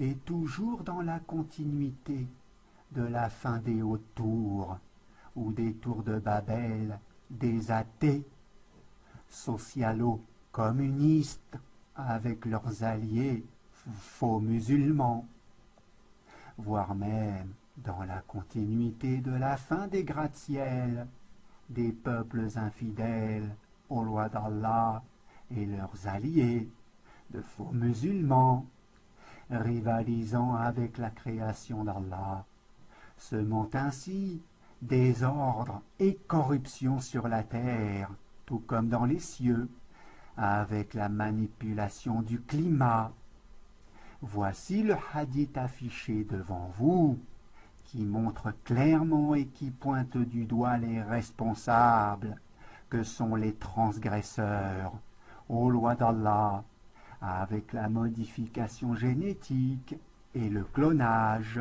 Et toujours dans la continuité de la fin des hautes tours ou des tours de Babel, des athées, socialo-communistes avec leurs alliés faux musulmans, voire même dans la continuité de la fin des gratte-ciel, des peuples infidèles aux lois d'Allah et leurs alliés de faux musulmans, rivalisant avec la création d'Allah, semant ainsi désordre et corruption sur la terre, tout comme dans les cieux, avec la manipulation du climat. Voici le hadith affiché devant vous, qui montre clairement et qui pointe du doigt les responsables, que sont les transgresseurs aux lois d'Allah, avec la modification génétique et le clonage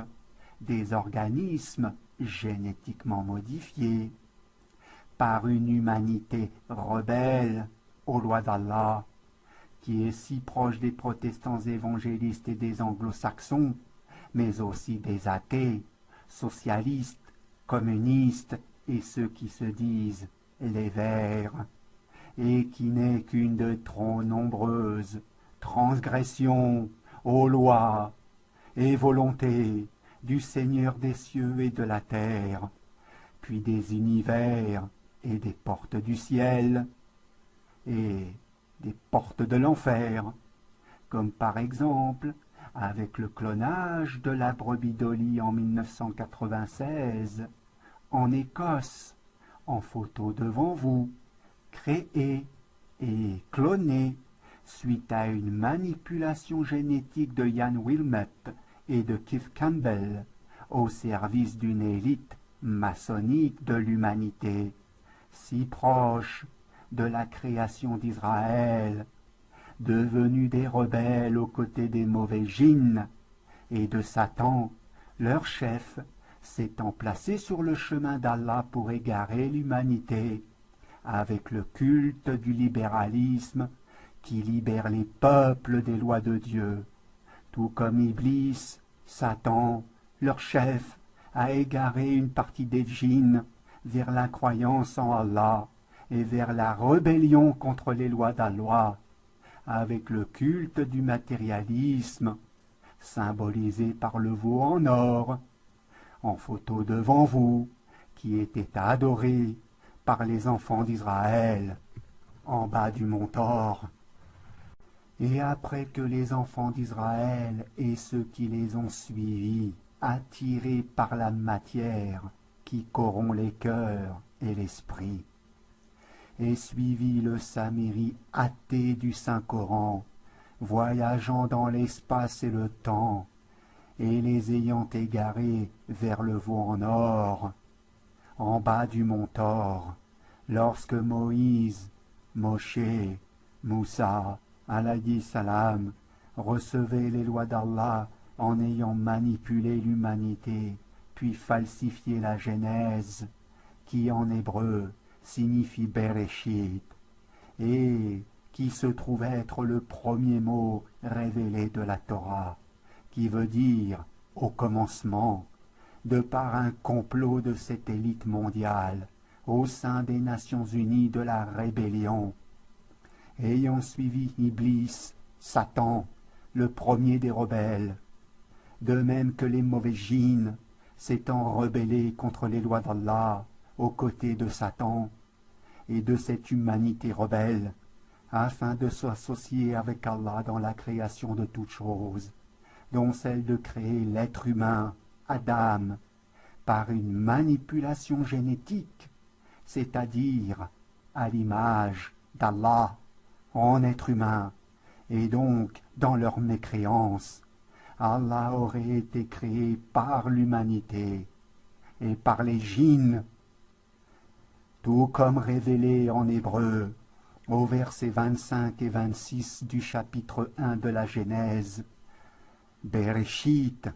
des organismes génétiquement modifiés, par une humanité rebelle aux lois d'Allah, qui est si proche des protestants évangélistes et des anglo-saxons, mais aussi des athées, socialistes, communistes et ceux qui se disent les Verts, et qui n'est qu'une de trop nombreuses transgressions aux lois et volontés du Seigneur des cieux et de la terre, puis des univers et des portes du ciel et des portes de l'enfer, comme par exemple avec le clonage de la brebis Dolly en 1996 en Écosse, en photo devant vous, créée et clonée suite à une manipulation génétique de Ian Wilmette et de Keith Campbell au service d'une élite maçonnique de l'humanité, si proche de la création d'Israël, devenus des rebelles aux côtés des mauvais djinns et de Satan, leur chef, s'étant placé sur le chemin d'Allah pour égarer l'humanité, avec le culte du libéralisme qui libère les peuples des lois de Dieu, tout comme Iblis, Satan, leur chef, a égaré une partie des djinns vers l'incroyance en Allah et vers la rébellion contre les lois d'Allah, avec le culte du matérialisme, symbolisé par le veau en or, en photo devant vous, qui était adoré par les enfants d'Israël, en bas du mont Thor. Et après que les enfants d'Israël et ceux qui les ont suivis, attirés par la matière qui corrompt les cœurs et l'esprit, et suivi le Samiri athée du Saint-Coran, voyageant dans l'espace et le temps, et les ayant égarés vers le veau en or, en bas du mont Thor, lorsque Moïse, Moshe, Moussa, alayhi salam, recevaient les lois d'Allah en ayant manipulé l'humanité, puis falsifié la Genèse, qui en hébreu signifie Bereshit, et qui se trouve être le premier mot révélé de la Torah, qui veut dire « au commencement », de par un complot de cette élite mondiale au sein des Nations Unies de la rébellion, ayant suivi Iblis, Satan, le premier des rebelles, de même que les mauvais djinns s'étant rebellés contre les lois d'Allah aux côtés de Satan et de cette humanité rebelle, afin de s'associer avec Allah dans la création de toutes choses, dont celle de créer l'être humain, Adam, par une manipulation génétique, c'est-à-dire à l'image d'Allah, en être humain, et donc dans leur mécréance, Allah aurait été créé par l'humanité et par les djinns, tout comme révélé en hébreu au verset 25 et 26 du chapitre 1 de la Genèse, Bereshit,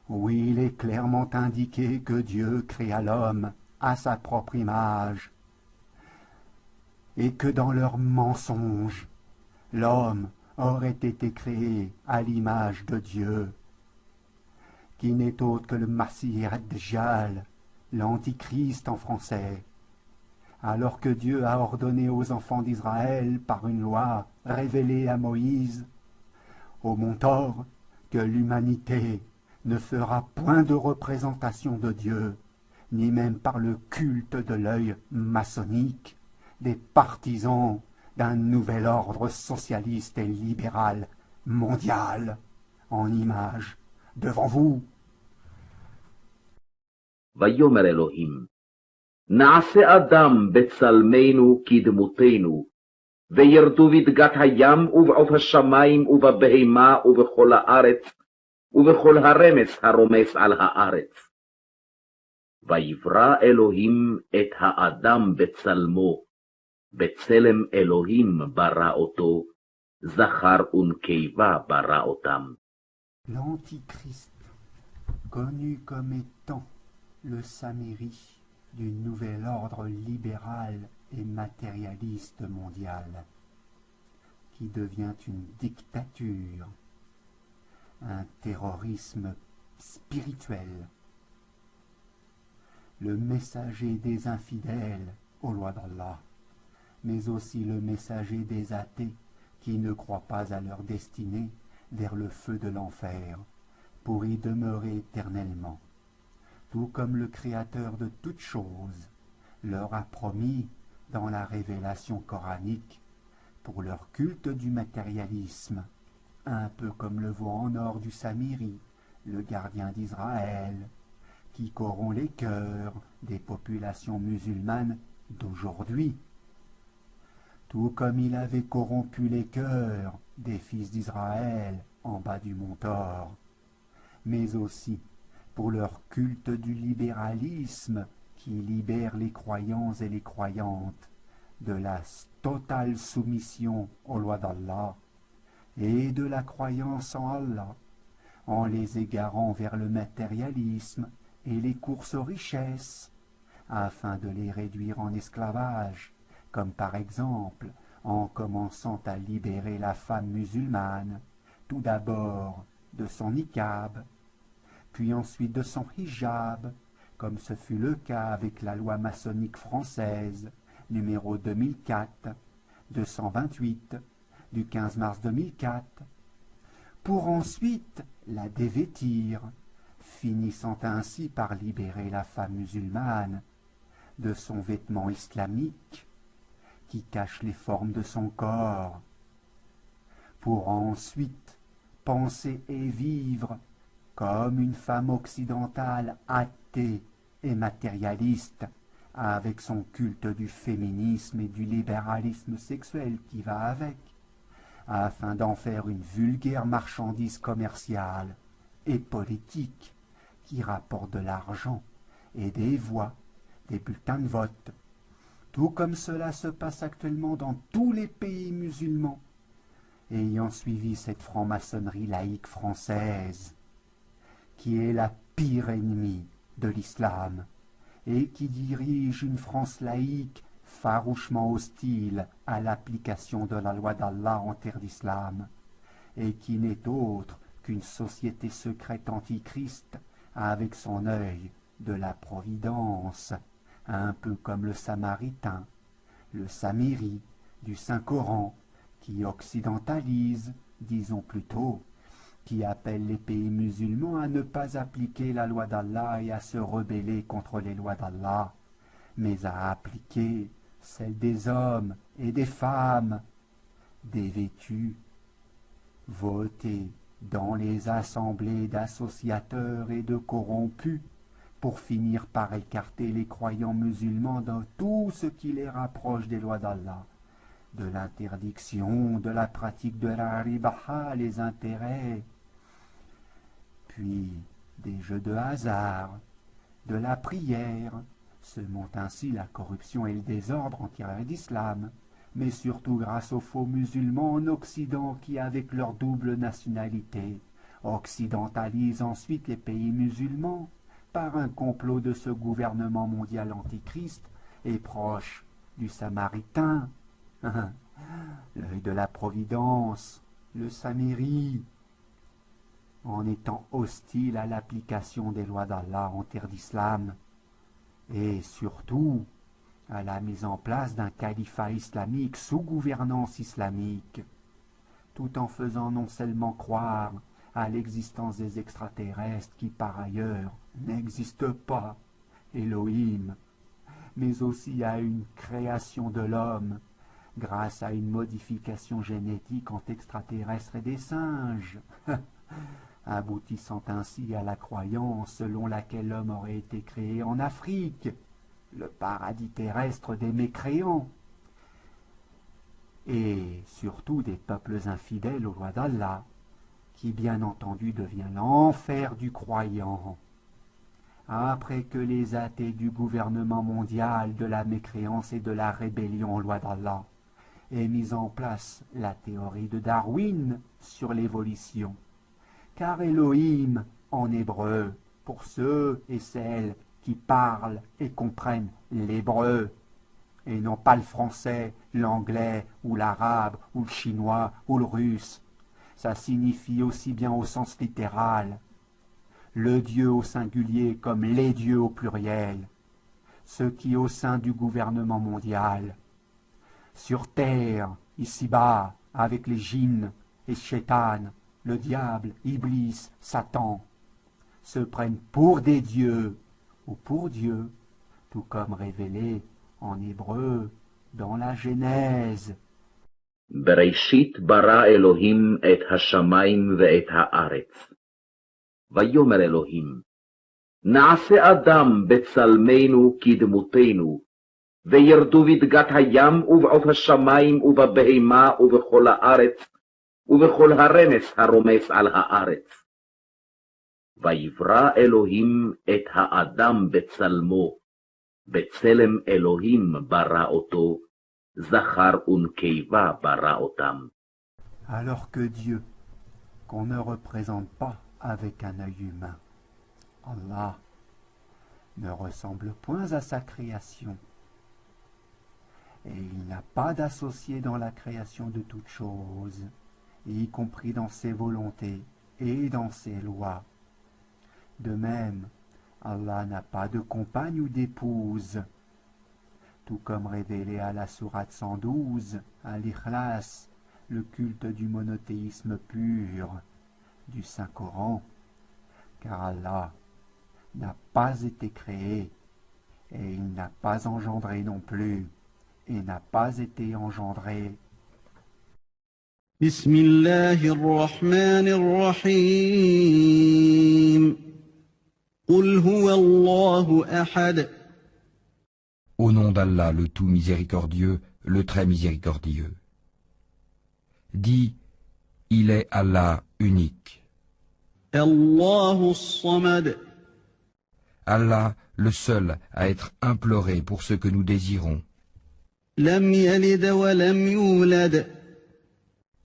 où il est clairement indiqué que Dieu créa l'homme à sa propre image, et que dans leur mensonge, l'homme aurait été créé à l'image de Dieu, qui n'est autre que le Masih ad-Dajjal, l'Antichrist en français, alors que Dieu a ordonné aux enfants d'Israël par une loi révélée à Moïse, au mont Or, que l'humanité ne fera point de représentation de Dieu, ni même par le culte de l'œil maçonnique, des partisans d'un nouvel ordre socialiste et libéral mondial, en image devant vous. ויאמר אלוהים, נעשה אדם בצלמנו כדמותנו, וירדו בדגת הים ובעוף השמים ובבהמה ובכל הארץ, ובכל הרמס הרומס על הארץ. ויברא אלוהים את האדם בצלמו, בצלם אלוהים ברא אותו, זכר ונקבה ברא אותם. L'Antichrist, connu comme étant le Samiri du nouvel ordre libéral et matérialiste mondial, qui devient une dictature, un terrorisme spirituel, le messager des infidèles aux lois d'Allah, mais aussi le messager des athées qui ne croient pas à leur destinée vers le feu de l'enfer, pour y demeurer éternellement, tout comme le Créateur de toutes choses leur a promis dans la révélation coranique pour leur culte du matérialisme, un peu comme le veau en or du Samiri, le gardien d'Israël, qui corrompt les cœurs des populations musulmanes d'aujourd'hui, tout comme il avait corrompu les cœurs des fils d'Israël en bas du mont Or, mais aussi pour leur culte du libéralisme qui libère les croyants et les croyantes de la totale soumission aux lois d'Allah et de la croyance en Allah, en les égarant vers le matérialisme et les courses aux richesses, afin de les réduire en esclavage, comme par exemple en commençant à libérer la femme musulmane, tout d'abord de son niqab, puis ensuite de son hijab, comme ce fut le cas avec la loi maçonnique française, numéro 2004-228, du 15 mars 2004, pour ensuite la dévêtir, finissant ainsi par libérer la femme musulmane de son vêtement islamique qui cache les formes de son corps, pour ensuite penser et vivre comme une femme occidentale athée et matérialiste, avec son culte du féminisme et du libéralisme sexuel qui va avec, afin d'en faire une vulgaire marchandise commerciale et politique qui rapporte de l'argent et des voix, des bulletins de vote, tout comme cela se passe actuellement dans tous les pays musulmans, ayant suivi cette franc-maçonnerie laïque française, qui est la pire ennemie de l'islam, et qui dirige une France laïque farouchement hostile à l'application de la loi d'Allah en terre d'islam, et qui n'est autre qu'une société secrète antichrist avec son œil de la providence, un peu comme le Samaritain, le Samiri du Saint-Coran, qui occidentalise, disons plutôt, qui appelle les pays musulmans à ne pas appliquer la loi d'Allah et à se rebeller contre les lois d'Allah, mais à appliquer celles des hommes et des femmes, des vêtus, votés dans les assemblées d'associateurs et de corrompus, pour finir par écarter les croyants musulmans dans tout ce qui les rapproche des lois d'Allah, de l'interdiction, de la pratique de la ribaha, les intérêts, puis des jeux de hasard, de la prière, semant ainsi la corruption et le désordre en terre d'islam, mais surtout grâce aux faux musulmans en Occident qui, avec leur double nationalité, occidentalisent ensuite les pays musulmans par un complot de ce gouvernement mondial antichrist et proche du Samaritain, l'œil de la providence, le Samiri. en étant hostile à l'application des lois d'Allah en terre d'islam, et surtout à la mise en place d'un califat islamique sous gouvernance islamique, tout en faisant non seulement croire à l'existence des extraterrestres qui par ailleurs n'existent pas, Elohim, mais aussi à une création de l'homme grâce à une modification génétique entre extraterrestres et des singes, aboutissant ainsi à la croyance selon laquelle l'homme aurait été créé en Afrique, le paradis terrestre des mécréants, et surtout des peuples infidèles aux lois d'Allah, qui bien entendu devient l'enfer du croyant. Après que les athées du gouvernement mondial de la mécréance et de la rébellion aux lois d'Allah aient mis en place la théorie de Darwin sur l'évolution, car Elohim en hébreu, pour ceux et celles qui parlent et comprennent l'hébreu, et non pas le français, l'anglais, ou l'arabe, ou le chinois, ou le russe. Ça signifie aussi bien au sens littéral, le Dieu au singulier comme les dieux au pluriel, ce qui au sein du gouvernement mondial, sur terre, ici-bas, avec les djinns et Shaitan, le diable, Iblis, Satan, se prennent pour des dieux ou pour Dieu, tout comme révélé en hébreu dans la Genèse. בראשית ברא אלוהים את השמיים ואת הארץ. ויאמר אלוהים, נעשה אדם בצלמנו כדמותנו, וירדו בדגת הים ובעוף השמיים ובבהמה ובכל הארץ, ובכל הרמס הרומס על הארץ. ויברא אלוהים את האדם בצלמו, בצלם אלוהים ברא אותו, זכר ונקבה ברא אותם. Alors que Dieu, qu'on ne représente pas avec un œil humain, Allah, ne ressemble point à sa création, et il n'a pas d'associé dans la création de toutes choses, y compris dans ses volontés et dans ses lois. De même, Allah n'a pas de compagne ou d'épouse, tout comme révélé à la sourate 112, à l'Ikhlas, le culte du monothéisme pur du Saint-Coran, car Allah n'a pas été créé, et il n'a pas engendré non plus, et n'a pas été engendré. Bismillahir-Rahmanir-Rahim. Qul huwa Allahu ahad. Au nom d'Allah, le tout miséricordieux, le très miséricordieux. Dis, il est Allah unique. Allahu as-Samad. Allah, le seul à être imploré pour ce que nous désirons. Lam yalid wa lam yulad.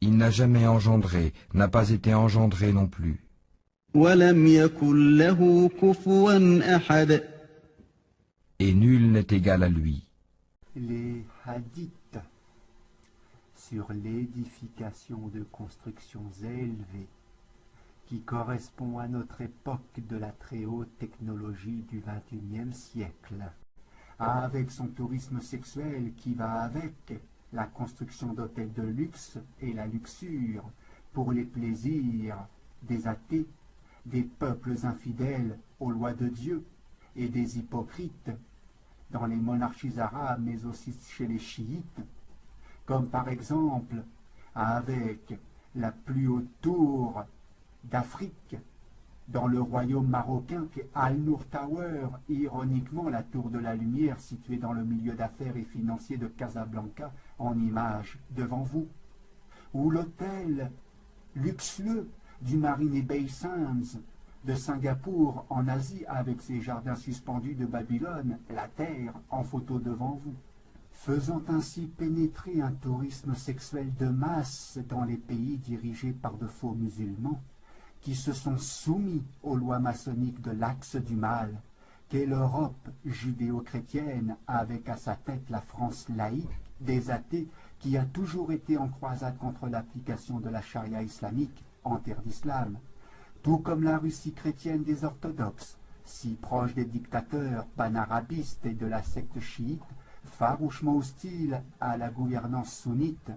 Il n'a jamais engendré, n'a pas été engendré non plus. Wa lam yakul lahu kufuwan ahad. Et nul n'est égal à lui. Les hadiths sur l'édification de constructions élevées qui correspond à notre époque de la très haute technologie du XXIe siècle, avec son tourisme sexuel qui va avec la construction d'hôtels de luxe et la luxure pour les plaisirs des athées, des peuples infidèles aux lois de Dieu et des hypocrites dans les monarchies arabes, mais aussi chez les chiites, comme par exemple avec la plus haute tour d'Afrique dans le royaume marocain qui est Al-Nour Tower, ironiquement la tour de la lumière située dans le milieu d'affaires et financier de Casablanca en image devant vous, ou l'hôtel luxueux du Marine Bay Sands de Singapour en Asie avec ses jardins suspendus de Babylone, la terre en photo devant vous, faisant ainsi pénétrer un tourisme sexuel de masse dans les pays dirigés par de faux musulmans qui se sont soumis aux lois maçonniques de l'axe du mal, qu'est l'Europe judéo-chrétienne avec à sa tête la France laïque des athées qui a toujours été en croisade contre l'application de la charia islamique en terre d'islam, tout comme la Russie chrétienne des orthodoxes, si proche des dictateurs panarabistes et de la secte chiite, farouchement hostile à la gouvernance sunnite,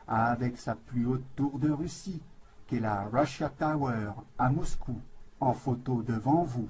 avec sa plus haute tour de Russie, qu'est la Russia Tower à Moscou, en photo devant vous.